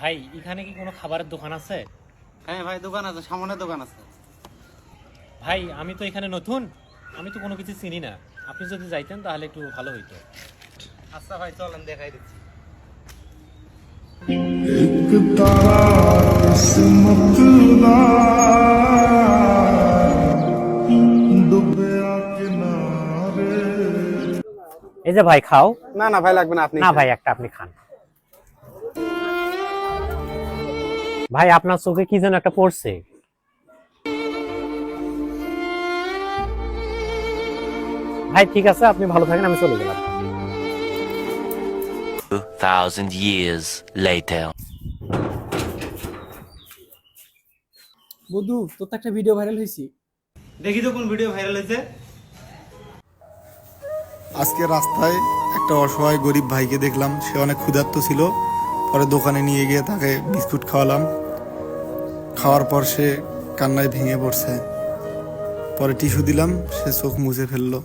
ভাই এখানে কি কোনো খাবারের দোকান আছে? হ্যাঁ ভাই, দোকান আছে, সামনে দোকান আছে। ভাই আমি তো এখানে নতুন, আমি তো কোনো কিছু চিনি না, আপনি যদি যাইতেন তাহলে একটু ভালো হইতো। আচ্ছা ভাই, চলেন দেখাই দিচ্ছি। एक तारा किस्मत दा डुबया किनारे। এই যে ভাই খাও। না না ভাই, লাগবে না, আপনি না ভাই একটা আপনি খান। ভাই আপনার চোখে কি যেন একটা পড়ছে। ভাই ঠিক আছে, আপনি ভালো থাকেন, আমি চলে গেলাম। 2,000 years later. বন্ধু, তোর তো একটা ভিডিও ভাইরাল হয়েছে। দেখি তো কোন ভিডিও ভাইরাল হয়েছে। আজকে রাস্তায় একটা অসহায় গরিব ভাইকে দেখলাম, সে অনেক ক্ষুধার্ত ছিল। পরে দোকানে নিয়ে গিয়ে তাকে বিস্কুট খাওয়ালাম। খাওয়ার পর সে কান্নায় ভেঙে পড়ছে। পরে টিস্যু দিলাম, সে চোখ মুছে ফেললো।